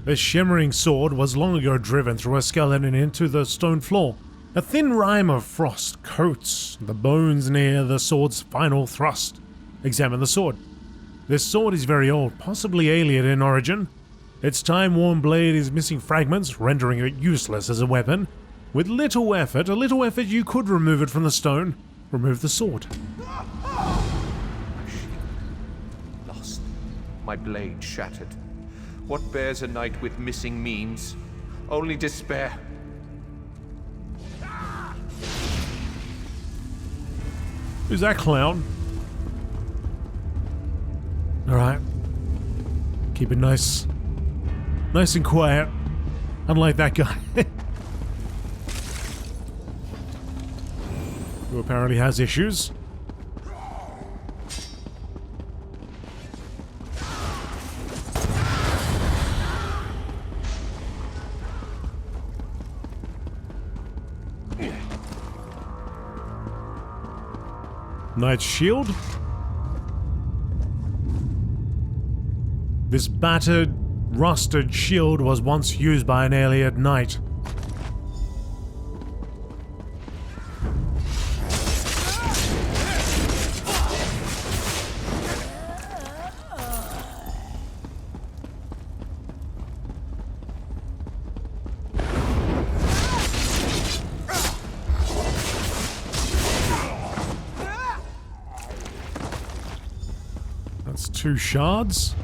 This shimmering sword was long ago driven through a skeleton into the stone floor. A thin rime of frost coats the bones near the sword's final thrust. Examine the sword. This sword is very old, possibly alien in origin. Its time-worn blade is missing fragments, rendering it useless as a weapon. With a little effort, you could remove it from the stone. Remove the sword. Lost. My blade shattered. What bears a knight with missing means? Only despair. Who's that clown? Alright. Keep it nice and quiet. Unlike that guy. Who apparently has issues. Knight's shield? This battered, rusted shield was once used by an alien knight. That's 2 shards.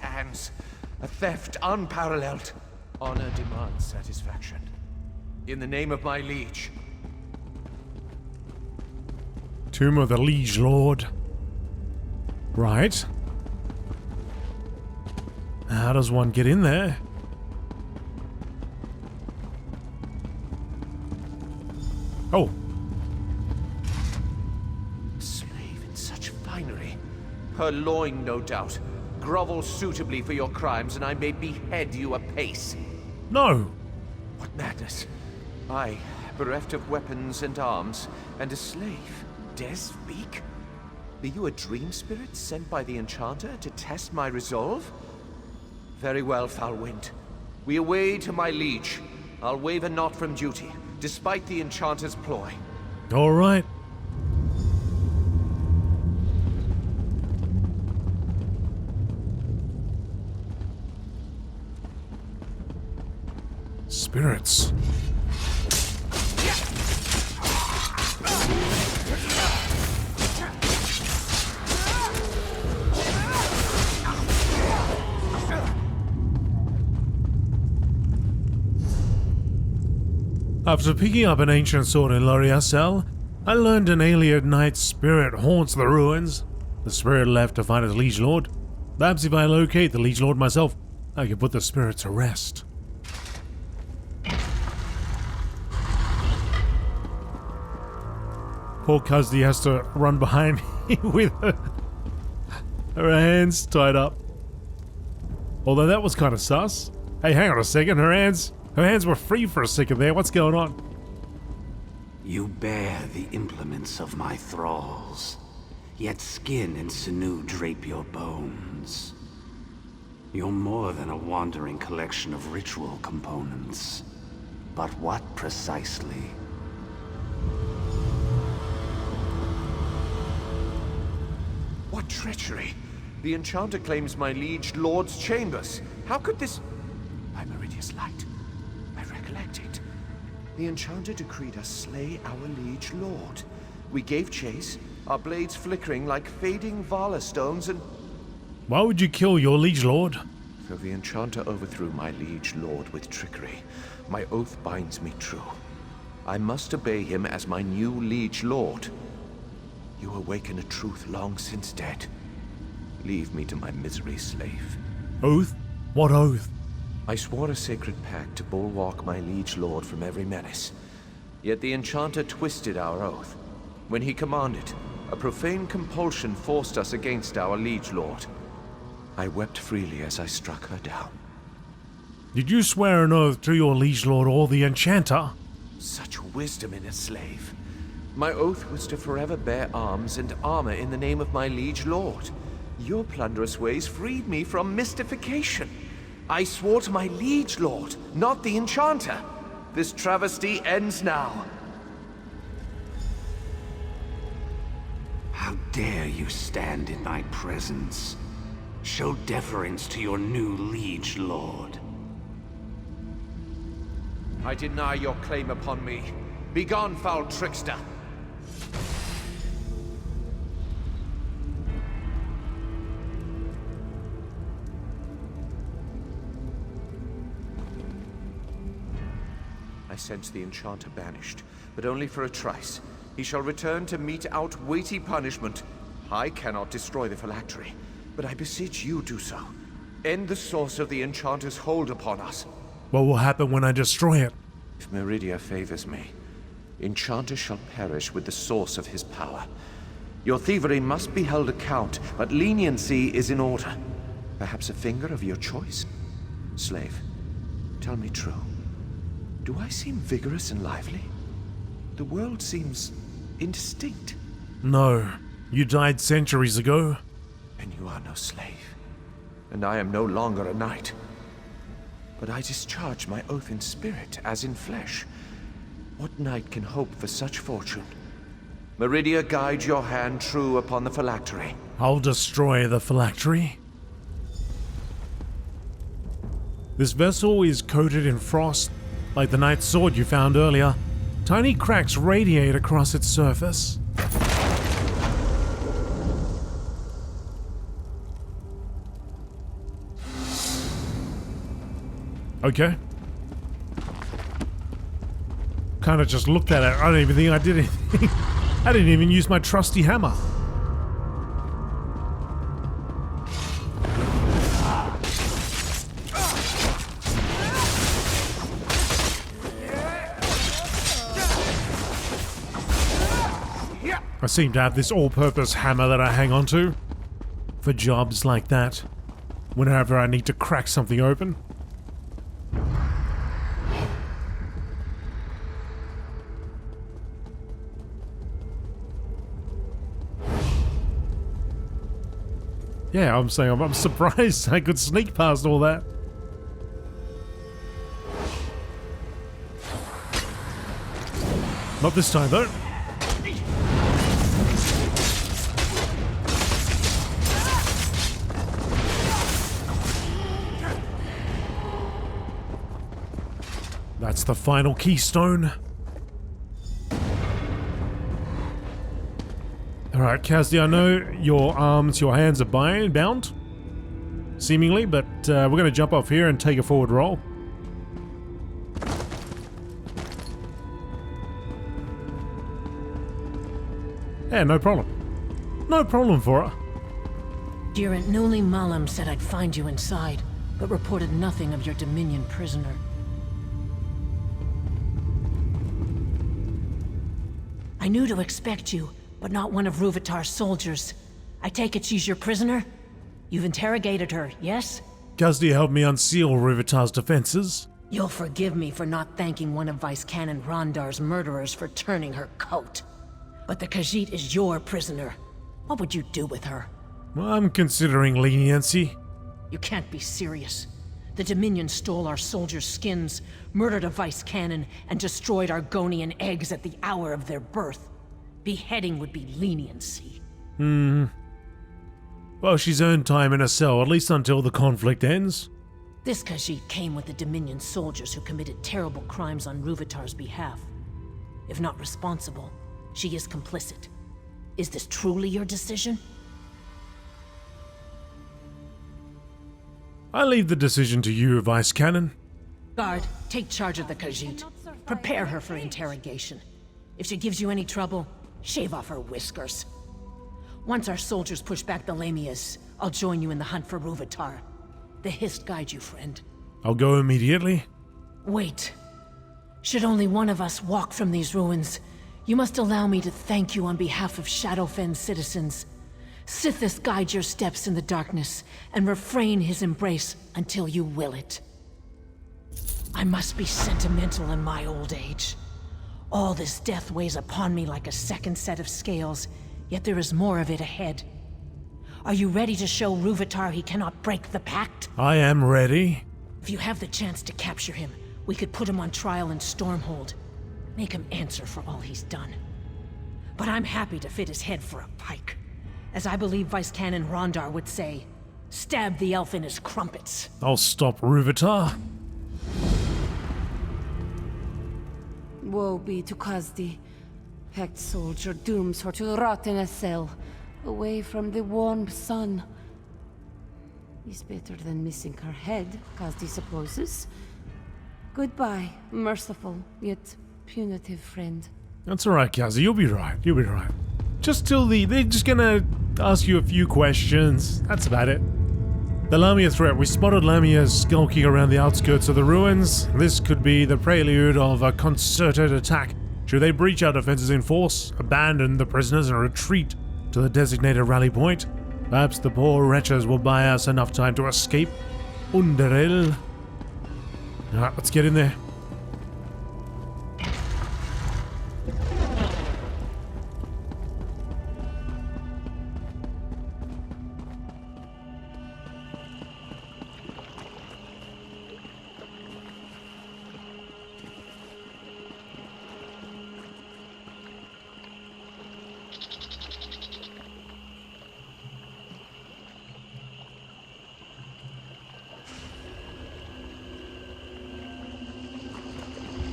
Hands. A theft unparalleled. Honor demands satisfaction. In the name of my liege. Tomb of the Liege Lord. Right. How does one get in there? Oh. A slave in such finery. Her loin, no doubt. Grovel suitably for your crimes, and I may behead you apace. No! What madness! I, bereft of weapons and arms, and a slave, dare speak? Are you a dream spirit sent by the enchanter to test my resolve? Very well, foul wind. We away to my liege. I'll waver not from duty, despite the enchanter's ploy. All right. Spirits. After picking up an ancient sword in Loriasel, I learned an alien knight's spirit haunts the ruins. The spirit left to find his liege lord. Perhaps if I locate the liege lord myself, I can put the spirit to rest. Poor Cuzzy has to run behind me with her hands tied up. Although that was kind of sus. Hey, hang on a second, her hands were free for a second there. What's going on? You bear the implements of my thralls, yet skin and sinew drape your bones. You're more than a wandering collection of ritual components. But what precisely? What treachery! The enchanter claims my liege lord's chambers. How could this... By Meridius light. I recollect it. The enchanter decreed us slay our liege lord. We gave chase, our blades flickering like fading Vala stones, and... Why would you kill your liege lord? So the enchanter overthrew my liege lord with trickery. My oath binds me true. I must obey him as my new liege lord. You awaken a truth long since dead. Leave me to my misery, slave. Oath? What oath? I swore a sacred pact to bulwark my liege lord from every menace. Yet the enchanter twisted our oath. When he commanded, A profane compulsion forced us against our liege lord. I wept freely as I struck her down. Did you swear an oath to your liege lord or the enchanter? Such wisdom in a slave. My oath was to forever bear arms and armor in the name of my liege lord. Your plunderous ways freed me from mystification. I swore to my liege lord, not the enchanter. This travesty ends now. How dare you stand in my presence? Show deference to your new liege lord. I deny your claim upon me. Begone, foul trickster! I sense the enchanter banished, but only for a trice. He shall return to mete out weighty punishment. I cannot destroy the phylactery, but I beseech you do so. End the source of the enchanter's hold upon us. What will happen when I destroy it? If Meridia favors me, enchanter shall perish with the source of his power. Your thievery must be held account, but leniency is in order. Perhaps a finger of your choice? Slave, tell me true. Do I seem vigorous and lively? The world seems indistinct. No, you died centuries ago. And you are no slave. And I am no longer a knight. But I discharge my oath in spirit as in flesh. What knight can hope for such fortune? Meridia, guide your hand true upon the phylactery. I'll destroy the phylactery. This vessel is coated in frost, like the knight's sword you found earlier. Tiny cracks radiate across its surface. Okay. Kind of just looked at it. I don't even think I did anything. I didn't even use my trusty hammer. I seem to have this all-purpose hammer that I hang on to for jobs like that, whenever I need to crack something open. Yeah, I'm saying I'm surprised I could sneak past all that. Not this time, though. That's the final keystone. Alright, Kazdi, I know your hands are bound, seemingly, but we're going to jump off here and take a forward roll. Yeah, no problem. No problem for her. Dirent Nuli Malam said I'd find you inside, but reported nothing of your Dominion prisoner. I knew to expect you, but not one of Ruvitar's soldiers. I take it she's your prisoner? You've interrogated her, yes? Kazdi helped me unseal Ruvitar's defenses. You'll forgive me for not thanking one of Vice Canon Rondar's murderers for turning her coat. But the Khajiit is your prisoner. What would you do with her? Well, I'm considering leniency. You can't be serious. The Dominion stole our soldiers' skins, murdered a Vice Canon, and destroyed Argonian eggs at the hour of their birth. Beheading would be leniency. Well, she's earned time in a cell, at least until the conflict ends. This Khajiit came with the Dominion soldiers who committed terrible crimes on Ruvitar's behalf. If not responsible, she is complicit. Is this truly your decision? I leave the decision to you, Vice Canon. Guard, take charge of the Khajiit. Prepare her for interrogation. If she gives you any trouble, shave off her whiskers. Once our soldiers push back the Lamias, I'll join you in the hunt for Ruvitar. The Hist guide you, friend. I'll go immediately. Wait. Should only one of us walk from these ruins, You must allow me to thank you on behalf of Shadowfen's citizens. Sithis guide your steps in the darkness, and refrain his embrace until you will it. I must be sentimental in my old age. All this death weighs upon me like a second set of scales, yet there is more of it ahead. Are you ready to show Rúvitar he cannot break the pact? I am ready. If you have the chance to capture him, we could put him on trial in Stormhold. Make him answer for all he's done. But I'm happy to fit his head for a pike. As I believe Vice Canon Rondar would say, stab the elf in his crumpets. I'll stop Rúvitar. Woe be to Khazdi. Pact soldier dooms her to rot in a cell, away from the warm sun. Is better than missing her head, Khazdi supposes. Goodbye, merciful yet punitive friend. That's alright, Kazi. You'll be right. You'll be right. Just till they're just gonna ask you a few questions. That's about it. The Lamia threat. We spotted Lamias skulking around the outskirts of the ruins. This could be the prelude of a concerted attack. Should they breach our defenses in force, abandon the prisoners, and retreat to the designated rally point? Perhaps the poor wretches will buy us enough time to escape. Underel. Alright, let's get in there.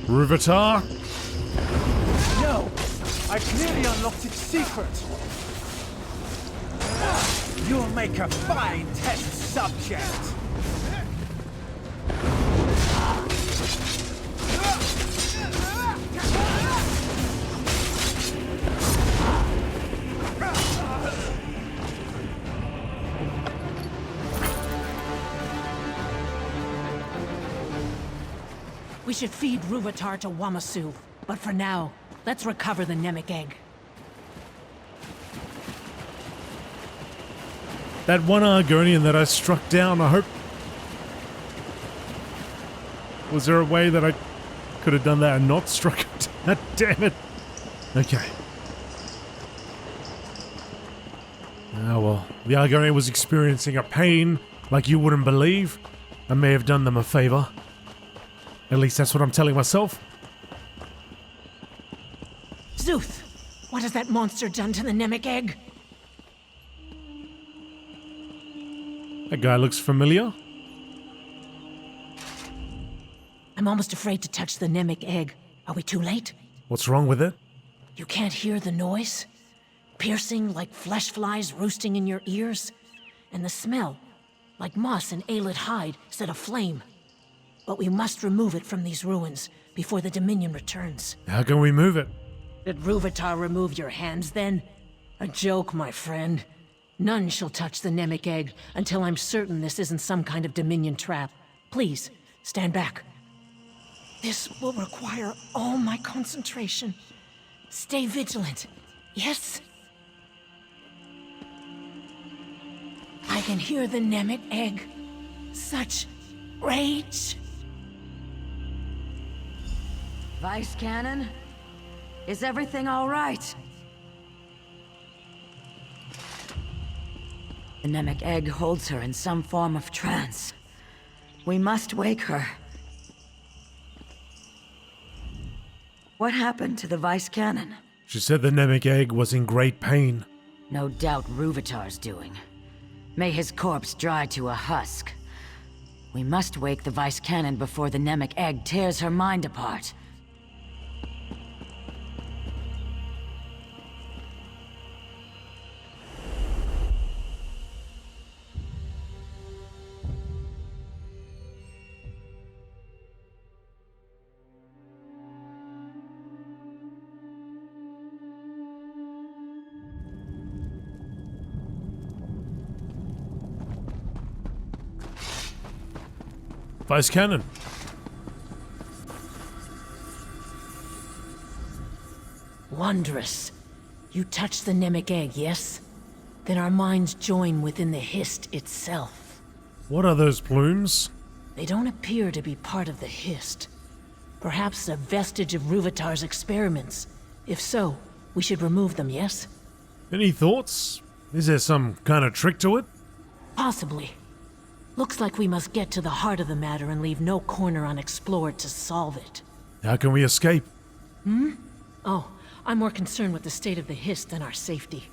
Rúvitar? No! I clearly unlocked its secret! You'll make a fine test subject! We should feed Rúvitar to Wamasu, but for now, let's recover the Nemic egg. That one Argonian that I struck down, I hope... Was there a way that I could have done that and not struck it? God damn it. Okay. Ah well, the Argonian was experiencing a pain like you wouldn't believe. I may have done them a favor. At least that's what I'm telling myself. Zuth! What has that monster done to the Nemic egg? That guy looks familiar. I'm almost afraid to touch the Nemic egg. Are we too late? What's wrong with it? You can't hear the noise? Piercing like flesh flies roosting in your ears? And the smell, like moss and aelid hide set aflame. But we must remove it from these ruins before the Dominion returns. How can we move it? Did Rúvitar remove your hands then? A joke, my friend. None shall touch the Nemic egg until I'm certain this isn't some kind of Dominion trap. Please, stand back. This will require all my concentration. Stay vigilant, yes? I can hear the Nemic egg. Such rage. Vice Canon? Is everything all right? The Nemic egg holds her in some form of trance. We must wake her. What happened to the Vice Canon? She said the Nemic egg was in great pain. No doubt Rúvitar's doing. May his corpse dry to a husk. We must wake the Vice Canon before the Nemic egg tears her mind apart. Vice Canon. Wondrous. You touch the Nemic egg, yes? Then our minds join within the Hist itself. What are those plumes? They don't appear to be part of the Hist. Perhaps a vestige of Ruvitar's experiments. If so, we should remove them, yes? Any thoughts? Is there some kind of trick to it? Possibly. Looks like we must get to the heart of the matter and leave no corner unexplored to solve it. How can we escape? Oh, I'm more concerned with the state of the Hist than our safety.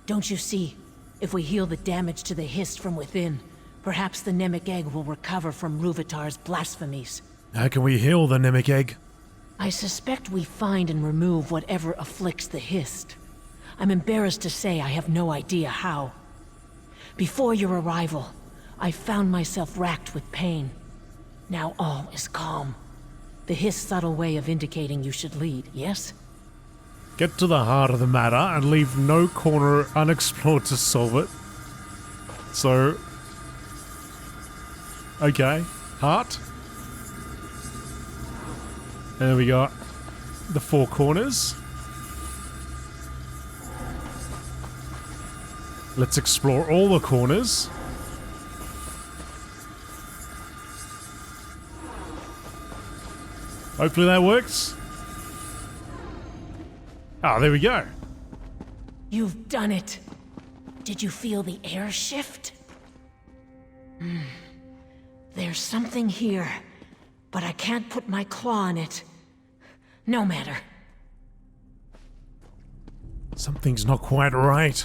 Don't you see? If we heal the damage to the Hist from within, perhaps the Nemic egg will recover from Ruvitar's blasphemies. How can we heal the Nemic egg? I suspect we find and remove whatever afflicts the Hist. I'm embarrassed to say I have no idea how. Before your arrival, I found myself racked with pain. Now all is calm. The Hist's subtle way of indicating you should lead, yes? Get to the heart of the matter and leave no corner unexplored to solve it. So... okay, heart. And then we got the four corners. Let's explore all the corners. Hopefully that works. Ah, there we go. You've done it. Did you feel the air shift? There's something here, but I can't put my claw on it. No matter. Something's not quite right.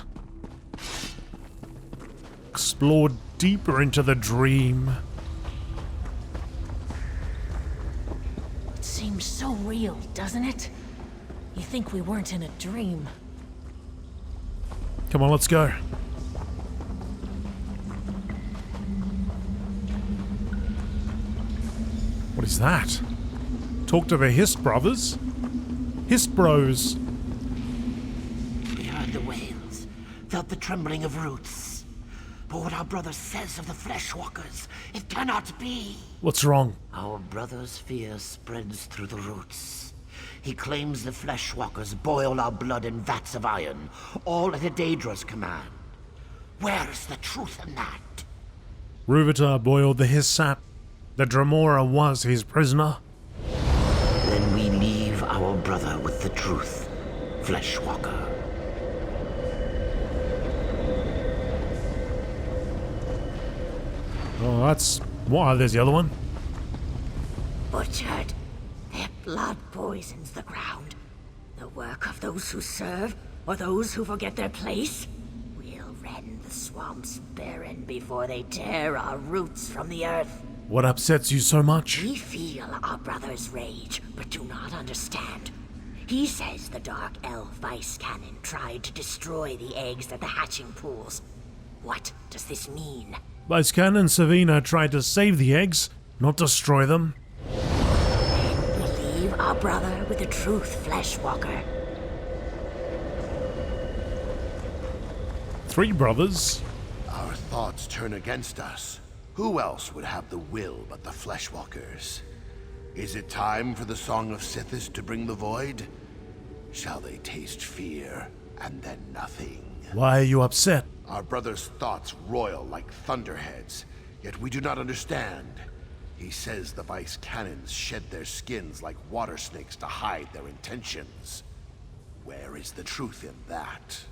Explore deeper into the dream. It seems so real, doesn't it? You think we weren't in a dream. Come on, let's go. What is that? Talk to the Hist brothers? Hist bros. We heard the wails, felt the trembling of roots. But what our brother says of the Fleshwalkers, it cannot be. What's wrong? Our brother's fear spreads through the roots. He claims the Fleshwalkers boil our blood in vats of iron, all at a Daedra's command. Where is the truth in that? Ruvitar boiled the Hist sap. The Dremora was his prisoner. Then we leave our brother with the truth, Fleshwalker. Oh, that's... Wow, there's the other one. Butchered. Their blood poisons the ground. The work of those who serve, or those who forget their place. We'll rend the swamps barren before they tear our roots from the earth. What upsets you so much? We feel our brother's rage, but do not understand. He says the Dark Elf Vice Cannon tried to destroy the eggs at the hatching pools. What does this mean? Vice Cannon Savina tried to save the eggs, not destroy them. Then we leave our brother with the truth, Fleshwalker. 3 brothers. Our thoughts turn against us. Who else would have the will but the Fleshwalkers? Is it time for the Song of Sithis to bring the void? Shall they taste fear, and then nothing? Why are you upset? Our brother's thoughts roil like thunderheads, yet we do not understand. He says the Vice Cannons shed their skins like water snakes to hide their intentions. Where is the truth in that?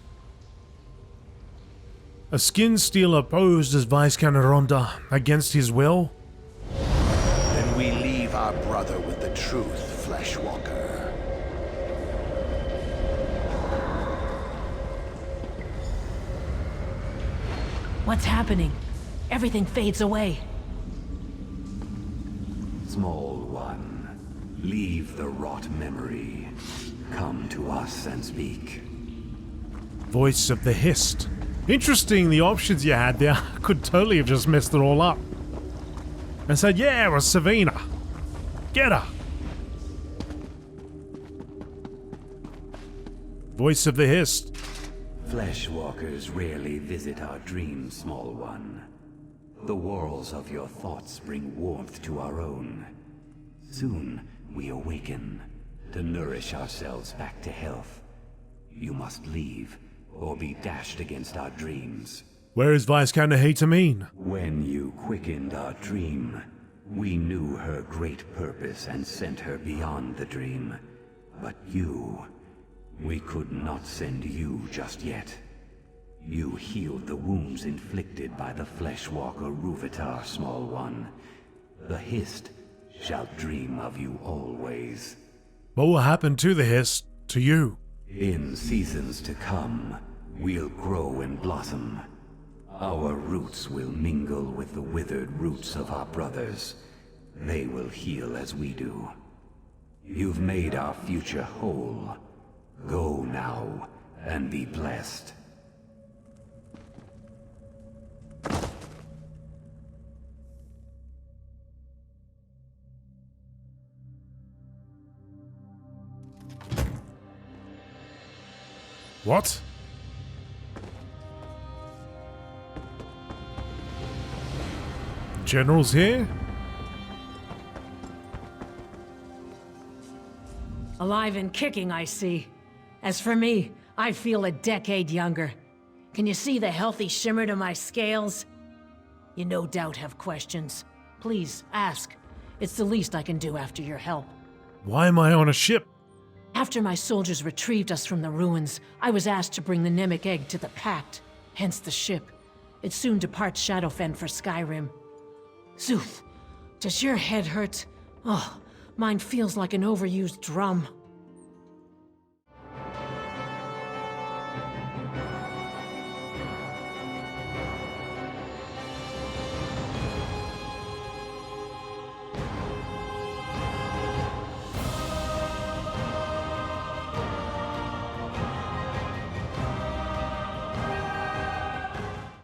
A skin stealer posed as Vice Cannon Ronda against his will? Then we leave our brother with the truth, Fleshwalker. What's happening? Everything fades away. Small one, leave the rot memory. Come to us and speak. Voice of the Hist. Interesting the options you had there. I could totally have just messed it all up. And said, yeah, it was Savina. Get her. Voice of the Hist. Fleshwalkers rarely visit our dreams, small one. The walls of your thoughts bring warmth to our own. Soon we awaken to nourish ourselves back to health You must leave, or be dashed against our dreams. Where is Vice Cannon Hatamine? When you quickened our dream, we knew her great purpose and sent her beyond the dream. But you... we could not send you just yet. You healed the wounds inflicted by the Fleshwalker Ruvitar, small one. The Hist shall dream of you always. What will happen to the Hist, to you? In seasons to come, we'll grow and blossom. Our roots will mingle with the withered roots of our brothers. They will heal as we do. You've made our future whole. Go now, and be blessed. What? General's here? Alive and kicking, I see. As for me, I feel a decade younger. Can you see the healthy shimmer to my scales? You no doubt have questions. Please, ask. It's the least I can do after your help. Why am I on a ship? After my soldiers retrieved us from the ruins, I was asked to bring the Nemic Egg to the Pact, hence the ship. It soon departs Shadowfen for Skyrim. Zuth, does your head hurt? Oh, mine feels like an overused drum.